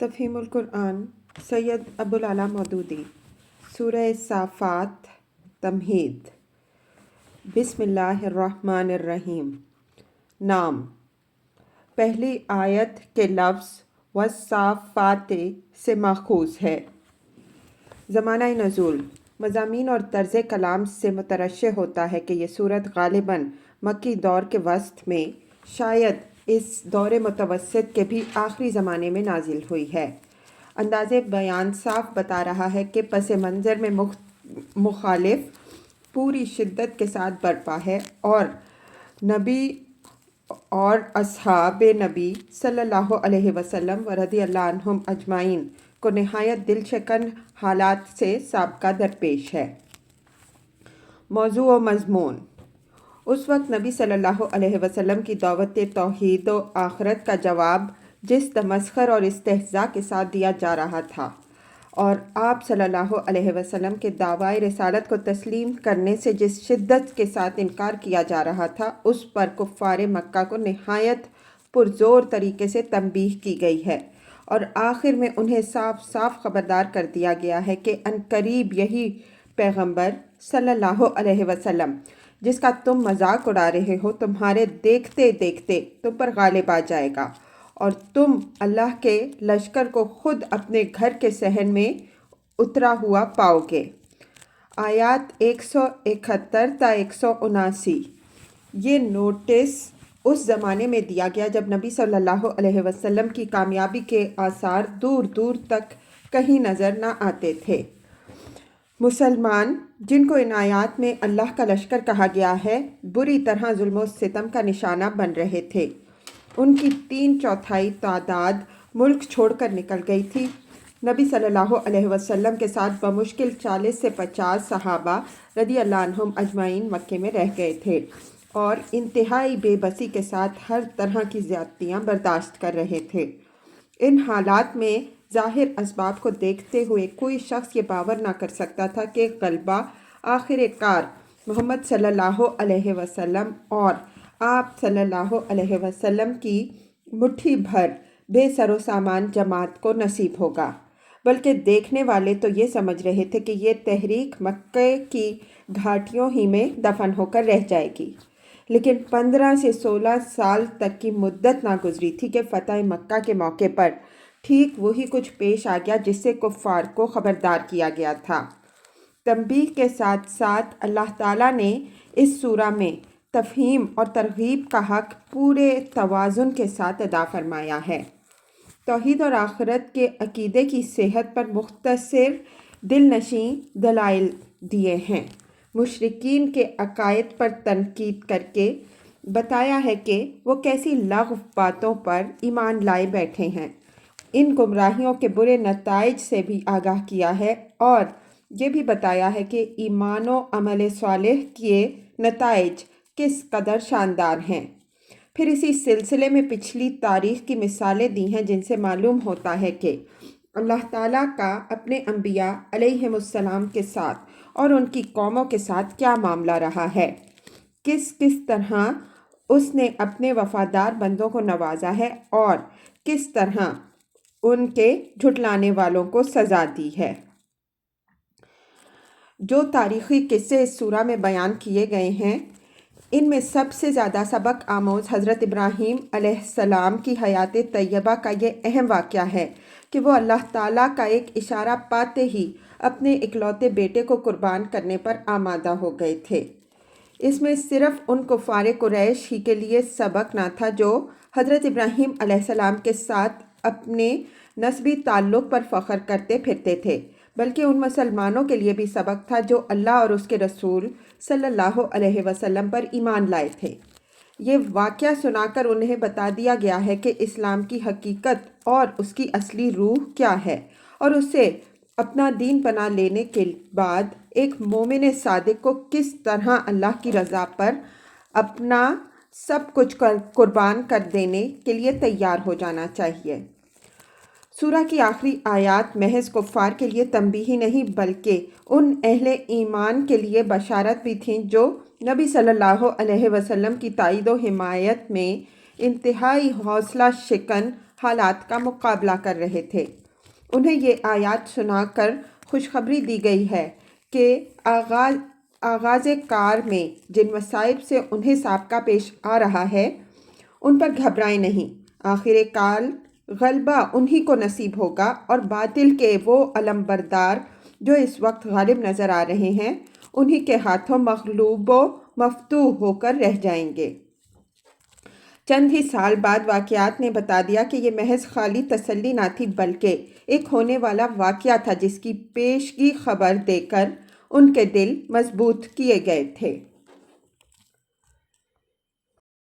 تفہیم القرآن سید ابوالعلا مودودی سورہ صافات تمہید بسم اللہ الرحمن الرحیم نام پہلی آیت کے لفظ والصافات سے ماخوذ ہے۔ زمانہ نزول مضامین اور طرز کلام سے مترشح ہوتا ہے کہ یہ سورت غالباً مکی دور کے وسط میں شاید اس دور متوسط کے بھی آخری زمانے میں نازل ہوئی ہے۔ انداز بیان صاف بتا رہا ہے کہ پس منظر میں مخالف پوری شدت کے ساتھ برپا ہے اور نبی اور اصحاب نبی صلی اللہ علیہ وسلم و رضی اللہ عنہم اجمعین کو نہایت دل شکن حالات سے سابقہ درپیش ہے۔ موضوع و مضمون اس وقت نبی صلی اللہ علیہ وسلم کی دعوت توحید و آخرت کا جواب جس تمسخر اور استہزاء کے ساتھ دیا جا رہا تھا اور آپ صلی اللہ علیہ وسلم کے دعوی رسالت کو تسلیم کرنے سے جس شدت کے ساتھ انکار کیا جا رہا تھا، اس پر کفار مکہ کو نہایت پرزور طریقے سے تنبیہ کی گئی ہے اور آخر میں انہیں صاف صاف خبردار کر دیا گیا ہے کہ عنقریب یہی پیغمبر صلی اللہ علیہ وسلم جس کا تم مذاق اڑا رہے ہو، تمہارے دیکھتے دیکھتے تم پر غالب آ جائے گا اور تم اللہ کے لشکر کو خود اپنے گھر کے صحن میں اترا ہوا پاؤ گے۔ آیات 171 تا 179۔ یہ نوٹس اس زمانے میں دیا گیا جب نبی صلی اللہ علیہ وسلم کی کامیابی کے آثار دور دور تک کہیں نظر نہ آتے تھے۔ مسلمان جن کو ان آیات میں اللہ کا لشکر کہا گیا ہے، بری طرح ظلم و ستم کا نشانہ بن رہے تھے۔ ان کی 3/4 تعداد ملک چھوڑ کر نکل گئی تھی۔ نبی صلی اللہ علیہ وسلم کے ساتھ بمشکل 40 سے 50 صحابہ رضی اللہ عنہم اجمعین مکے میں رہ گئے تھے اور انتہائی بے بسی کے ساتھ ہر طرح کی زیادتیاں برداشت کر رہے تھے۔ ان حالات میں ظاہر اسباب کو دیکھتے ہوئے کوئی شخص یہ باور نہ کر سکتا تھا کہ غلبہ آخر کار محمد صلی اللہ علیہ وسلم اور آپ صلی اللہ علیہ وسلم کی مٹھی بھر بے سر و سامان جماعت کو نصیب ہوگا، بلکہ دیکھنے والے تو یہ سمجھ رہے تھے کہ یہ تحریک مکہ کی گھاٹیوں ہی میں دفن ہو کر رہ جائے گی۔ لیکن 15 سے 16 سال تک کی مدت نہ گزری تھی کہ فتح مکہ کے موقع پر ٹھیک وہی کچھ پیش آ گیا جس سے کفار کو خبردار کیا گیا تھا۔ تنبیہ کے ساتھ ساتھ اللہ تعالیٰ نے اس سورہ میں تفہیم اور ترغیب کا حق پورے توازن کے ساتھ ادا فرمایا ہے۔ توحید اور آخرت کے عقیدے کی صحت پر مختصر دل نشیں دلائل دیے ہیں۔ مشرکین کے عقائد پر تنقید کر کے بتایا ہے کہ وہ کیسی لغو باتوں پر ایمان لائے بیٹھے ہیں۔ ان گمراہیوں کے برے نتائج سے بھی آگاہ کیا ہے اور یہ بھی بتایا ہے کہ ایمان و عمل صالح کے نتائج کس قدر شاندار ہیں۔ پھر اسی سلسلے میں پچھلی تاریخ کی مثالیں دی ہیں جن سے معلوم ہوتا ہے کہ اللہ تعالیٰ کا اپنے انبیاء علیہم السلام کے ساتھ اور ان کی قوموں کے ساتھ کیا معاملہ رہا ہے، کس طرح اس نے اپنے وفادار بندوں کو نوازا ہے اور کس طرح ان کے جھٹلانے والوں کو سزا دی ہے۔ جو تاریخی قصے اس سورہ میں بیان کیے گئے ہیں، ان میں سب سے زیادہ سبق آموز حضرت ابراہیم علیہ السلام کی حیات طیبہ کا یہ اہم واقعہ ہے کہ وہ اللہ تعالیٰ کا ایک اشارہ پاتے ہی اپنے اکلوتے بیٹے کو قربان کرنے پر آمادہ ہو گئے تھے۔ اس میں صرف ان کفار قریش ہی کے لیے سبق نہ تھا جو حضرت ابراہیم علیہ السلام کے ساتھ اپنے نسبی تعلق پر فخر کرتے پھرتے تھے، بلکہ ان مسلمانوں کے لیے بھی سبق تھا جو اللہ اور اس کے رسول صلی اللہ علیہ وسلم پر ایمان لائے تھے۔ یہ واقعہ سنا کر انہیں بتا دیا گیا ہے کہ اسلام کی حقیقت اور اس کی اصلی روح کیا ہے اور اسے اپنا دین بنا لینے کے بعد ایک مومن صادق کو کس طرح اللہ کی رضا پر اپنا سب کچھ قربان کر دینے کے لیے تیار ہو جانا چاہیے۔ سورہ کی آخری آیات محض کفار کے لیے تنبیہ ہی نہیں بلکہ ان اہل ایمان کے لیے بشارت بھی تھیں جو نبی صلی اللہ علیہ وسلم کی تائید و حمایت میں انتہائی حوصلہ شکن حالات کا مقابلہ کر رہے تھے۔ انہیں یہ آیات سنا کر خوشخبری دی گئی ہے کہ آغاز کار میں جن مصائب سے انہیں سابقہ پیش آ رہا ہے ان پر گھبرائیں نہیں، آخر کار غلبہ انہی کو نصیب ہوگا اور باطل کے وہ علمبردار جو اس وقت غالب نظر آ رہے ہیں انہی کے ہاتھوں مغلوب و مفتوح ہو کر رہ جائیں گے۔ چند ہی سال بعد واقعات نے بتا دیا کہ یہ محض خالی تسلی نہ تھی بلکہ ایک ہونے والا واقعہ تھا جس کی پیشگی خبر دے کر ان کے دل مضبوط کیے گئے تھے۔